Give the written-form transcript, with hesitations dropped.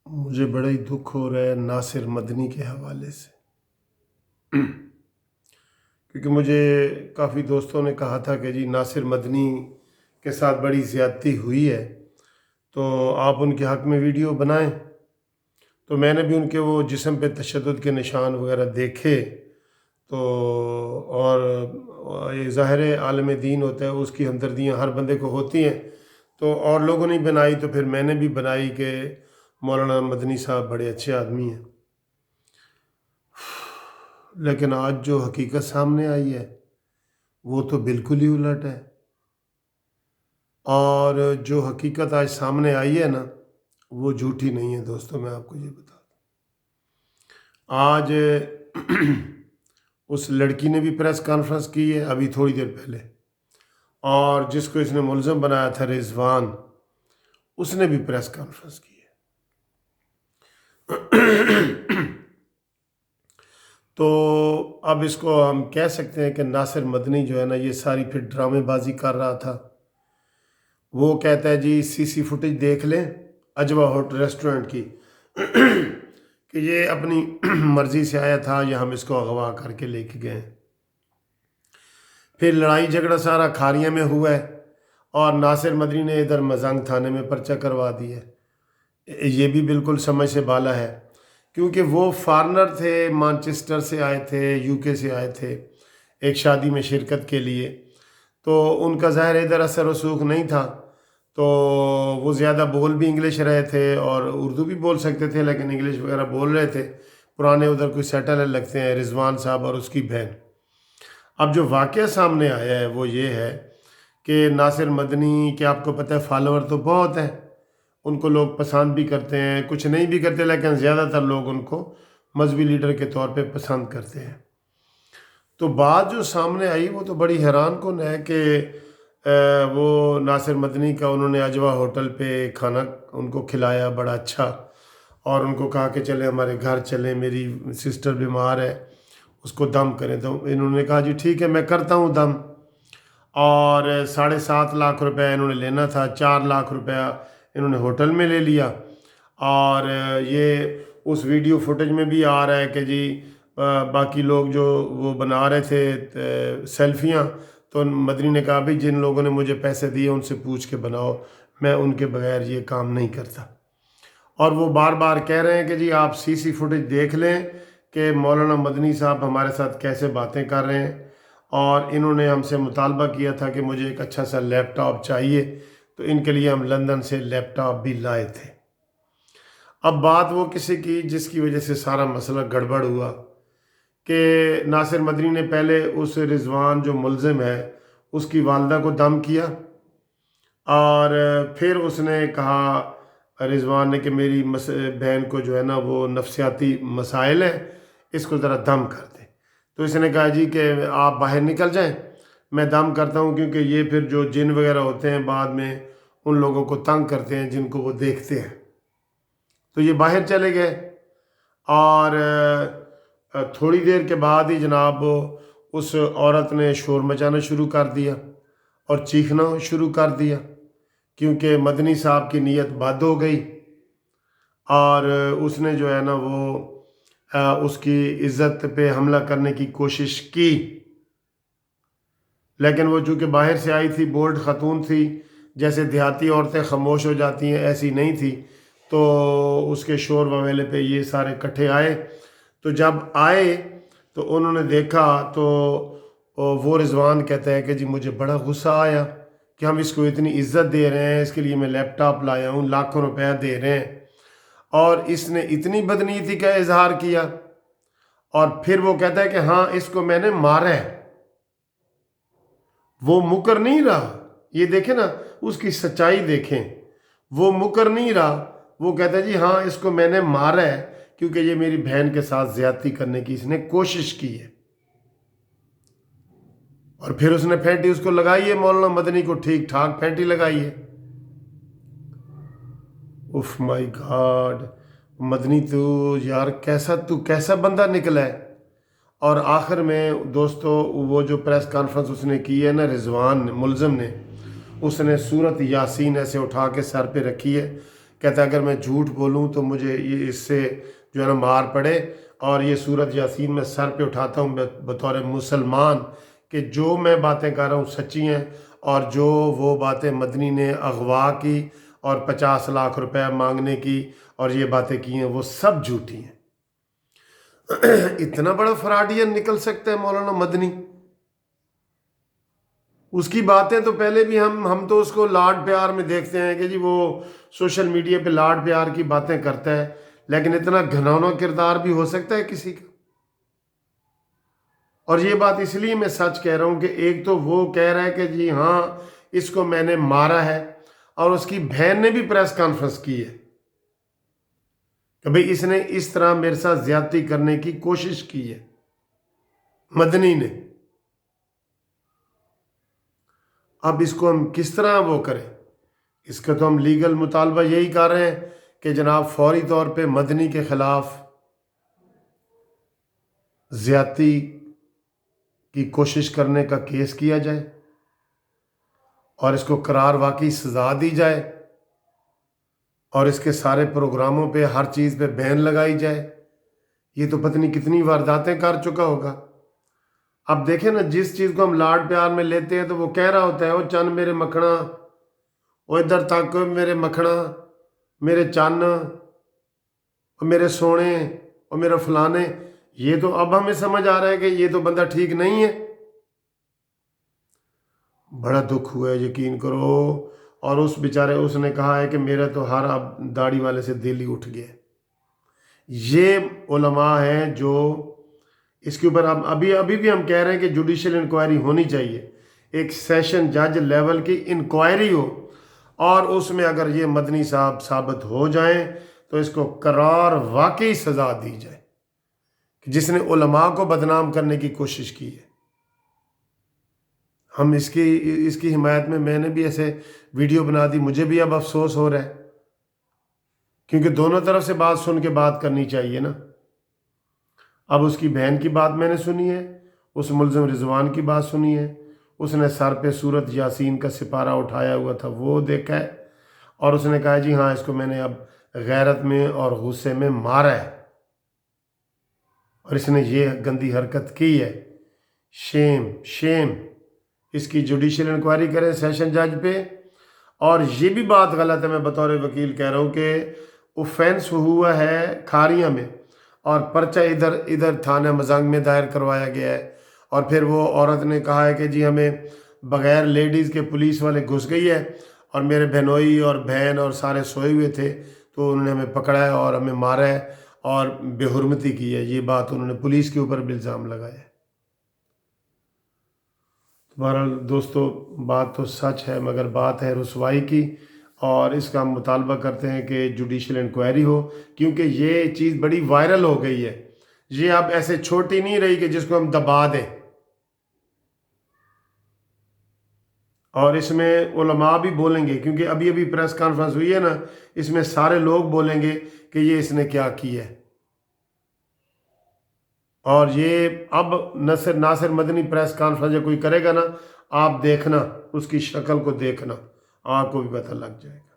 मुझे बड़ा ही दुख हो रहा है नासिर मदनी के हवाले से, क्योंकि मुझे काफ़ी दोस्तों ने कहा था कि जी नासिर मदनी के साथ बड़ी ज़्यादती हुई है, तो आप उनके हक़ में वीडियो बनाएं। तो मैंने भी उनके वो जिस्म पे तशद्दुद के निशान वगैरह देखे, तो और ये ज़ाहिर आलम दीन होता है, उसकी हमदर्दियाँ हर बंदे को होती हैं। तो और लोगों ने बनाई, तो फिर मैंने भी बनाई कि मौलाना मदनी साहब बड़े अच्छे आदमी हैं। लेकिन आज जो हकीकत सामने आई है वो तो बिल्कुल ही उलट है। और जो हकीकत आज सामने आई है ना, वो झूठी नहीं है दोस्तों। मैं आपको ये बता दूं, आज उस लड़की ने भी प्रेस कॉन्फ्रेंस की है अभी थोड़ी देर पहले, और जिसको इसने मुलज़म बनाया था रिजवान, उसने भी प्रेस कॉन्फ्रेंस की है। तो अब इसको हम कह सकते हैं कि नासिर मदनी जो है ना, ये सारी फिर ड्रामेबाजी कर रहा था। वो कहता है जी सीसी फुटेज देख लें अजवा होटल रेस्टोरेंट की कि ये अपनी मर्ज़ी से आया था या हम इसको अगवा करके लेके गए। फिर लड़ाई झगड़ा सारा खारिया में हुआ है, और नासिर मदनी ने इधर मजंग थाने में पर्चा करवा दिया है। ये भी बिल्कुल समझ से बाला है, क्योंकि वो फॉरनर थे, मैनचेस्टर से आए थे, यूके से आए थे एक शादी में शिरकत के लिए। तो उनका ज़ाहिर इधर असर रसूख नहीं था, तो वो ज़्यादा बोल भी इंग्लिश रहे थे और उर्दू भी बोल सकते थे, लेकिन इंग्लिश वगैरह बोल रहे थे। पुराने उधर कोई सेटल लगते हैं, रिजवान साहब और उसकी बहन। अब जो वाक़या सामने आया है वो ये है कि नासिर मदनी के, आपको पता है, फॉलोअर तो बहुत हैं, उनको लोग पसंद भी करते हैं, कुछ नहीं भी करते, लेकिन ज़्यादातर लोग उनको मजहबी लीडर के तौर पे पसंद करते हैं। तो बात जो सामने आई वो तो बड़ी हैरान कुन है कि वो नासिर मदनी का उन्होंने अजवा होटल पे खाना उनको खिलाया बड़ा अच्छा, और उनको कहा कि चले हमारे घर चलें, मेरी सिस्टर बीमार है, उसको दम करें। तो इन्होंने कहा जी ठीक है मैं करता हूँ दम। और 7.5 लाख रुपया इन्होंने लेना था, 4 लाख रुपया इन्होंने होटल में ले लिया। और ये उस वीडियो फुटेज में भी आ रहा है कि जी बाकी लोग जो वो बना रहे थे सेल्फियाँ, तो मदनी ने कहा भाई जिन लोगों ने मुझे पैसे दिए उनसे पूछ के बनाओ, मैं उनके बगैर ये काम नहीं करता। और वो बार बार कह रहे हैं कि जी आप सीसी फुटेज देख लें कि मौलाना मदनी साहब हमारे साथ कैसे बातें कर रहे हैं। और इन्होंने हमसे मुतालबा किया था कि मुझे एक अच्छा सा लैपटॉप चाहिए, तो इनके लिए हम लंदन से लैपटॉप भी लाए थे। अब बात वो किसी की जिसकी वजह से सारा मसला गड़बड़ हुआ कि नासिर मदनी ने पहले उस रिजवान जो मुलजिम है उसकी वालदा को दम किया, और फिर उसने कहा रिजवान ने कि मेरी बहन को जो है ना वो नफसियाती मसाइल है, इसको ज़रा दम कर दे। तो इसने कहा जी कि आप बाहर निकल जाएं, मैं दम करता हूँ, क्योंकि ये फिर जो जिन वगैरह होते हैं बाद में उन लोगों को तंग करते हैं जिनको वो देखते हैं। तो ये बाहर चले गए, और थोड़ी देर के बाद ही जनाब उस औरत ने शोर मचाना शुरू कर दिया और चीखना शुरू कर दिया, क्योंकि मदनी साहब की नीयत बद हो गई। और उसने जो है ना वो उसकी इज़्ज़त पे हमला करने की कोशिश की, लेकिन वो चूँकि बाहर से आई थी, बोल्ड ख़तून थी, जैसे देहाती औरतें खामोश हो जाती हैं ऐसी नहीं थी। तो उसके शोर ववेले पे ये सारे इकट्ठे आए। तो जब आए तो उन्होंने देखा तो वो रिजवान कहता है कि जी मुझे बड़ा गुस्सा आया कि हम इसको इतनी इज्जत दे रहे हैं, इसके लिए मैं लैपटॉप लाया हूँ, लाखों रुपया दे रहे हैं, और इसने इतनी बदनीति का इजहार किया। और फिर वो कहता है कि हाँ इसको मैंने मारा है। वो मुकर नहीं रहा, ये देखें ना उसकी सच्चाई देखें, वो मुकर नहीं रहा। वो कहता है जी हाँ इसको मैंने मारा है क्योंकि ये मेरी बहन के साथ ज्यादती करने की इसने कोशिश की है। और फिर उसने फैंटी उसको लगाई है, मौलाना मदनी को ठीक ठाक फैंटी लगाई है। उफ माय गॉड, मदनी तू यार तू कैसा बंदा निकला है। और आखिर में दोस्तों वो जो प्रेस कॉन्फ्रेंस उसने की है ना रिजवान मुलजिम ने, उसने सूरत यासीन ऐसे उठा के सर पे रखी है। कहता है अगर मैं झूठ बोलूं तो मुझे ये इससे जो है ना मार पड़े, और ये सूरत यासीन मैं सर पे उठाता हूँ बतौर मुसलमान कि जो मैं बातें कर रहा हूँ सच्ची हैं, और जो वो बातें मदनी ने अगवा की और 50 लाख रुपए मांगने की और ये बातें की हैं वो सब झूठी हैं। इतना बड़ा फ्रॉडियन निकल सकता है मौलाना मदनी। उसकी बातें तो पहले भी हम तो उसको लाड प्यार में देखते हैं कि जी वो सोशल मीडिया पे लाड प्यार की बातें करता है, लेकिन इतना घिनौना किरदार भी हो सकता है किसी का। और ये बात इसलिए मैं सच कह रहा हूं कि एक तो वो कह रहा है कि जी हाँ इसको मैंने मारा है, और उसकी बहन ने भी प्रेस कॉन्फ्रेंस की है कि भाई इसने इस तरह मेरे साथ ज्यादती करने की कोशिश की है मदनी ने। अब इसको हम किस तरह वो करें? इसका तो हम लीगल मुतालबा यही कर रहे हैं कि जनाब फौरी तौर पे मदनी के खिलाफ ज्यादती की कोशिश करने का केस किया जाए और इसको करार वाकई सजा दी जाए, और इसके सारे प्रोग्रामों पे हर चीज़ पे बैन लगाई जाए। ये तो पता नहीं कितनी वारदातें कर चुका होगा। अब देखें ना, जिस चीज़ को हम लाड प्यार में लेते हैं तो वो कह रहा होता है वो चन मेरे मखना, वो इधर तक मेरे मखना, मेरे चन, और मेरे सोने, और मेरे फलाने। ये तो अब हमें समझ आ रहा है कि ये तो बंदा ठीक नहीं है। बड़ा दुख हुआ है, यकीन करो। और उस बेचारे उसने कहा है कि मेरा तो हर अब दाढ़ी वाले से दिल ही उठ गया। ये उलमा हैं जो इसके ऊपर अब अभी भी हम कह रहे हैं कि जुडिशल इंक्वायरी होनी चाहिए, एक सेशन जज लेवल की इंक्वायरी हो, और उसमें अगर ये मदनी साहब साबित हो जाएं तो इसको करार वाकई सजा दी जाए कि जिसने उलमा को बदनाम करने की कोशिश की है। हम इसकी हिमायत में मैंने भी ऐसे वीडियो बना दी। मुझे भी अब अफसोस हो रहा है, क्योंकि दोनों तरफ से बात सुन के बात करनी चाहिए ना। अब उसकी बहन की बात मैंने सुनी है, उस मुलजिम रिजवान की बात सुनी है, उसने सर पे सूरत यासीन का सिपारा उठाया हुआ था वो देखा है, और उसने कहा जी हाँ इसको मैंने अब गैरत में और गुस्से में मारा है और इसने ये गंदी हरकत की है। Shem Shem. इसकी जुडिशल इंक्वायरी करें सेशन जज पे। और ये भी बात गलत है, मैं बतौर वकील कह रहा हूँ कि ऑफेंस हुआ है खारिया में और पर्चा इधर थाना मजंग में दायर करवाया गया है, और फिर वो औरत ने कहा है कि जी हमें बग़ैर लेडीज़ के पुलिस वाले घुस गई है और मेरे बहनोई और बहन और सारे सोए हुए थे तो उन्होंने हमें पकड़ा है और हमें मारा है और बेहुरमती की है। ये बात उन्होंने पुलिस के ऊपर भी इल्ज़ाम लगाया है। बहरहाल दोस्तों, बात तो सच है, मगर बात है रुसवाई की, और इसका हम मुतालबा करते हैं कि जुडिशल इंक्वायरी हो, क्योंकि ये चीज़ बड़ी वायरल हो गई है। ये अब ऐसे छोटी नहीं रही कि जिसको हम दबा दें। और इसमें उलमा भी बोलेंगे, क्योंकि अभी अभी प्रेस कॉन्फ्रेंस हुई है ना, इसमें सारे लोग बोलेंगे कि ये इसने क्या किया है। और ये अब नासिर मदनी प्रेस कॉन्फ्रेंस जब कोई करेगा ना, आप देखना, उसकी शक्ल को देखना, आपको भी पता लग जाएगा।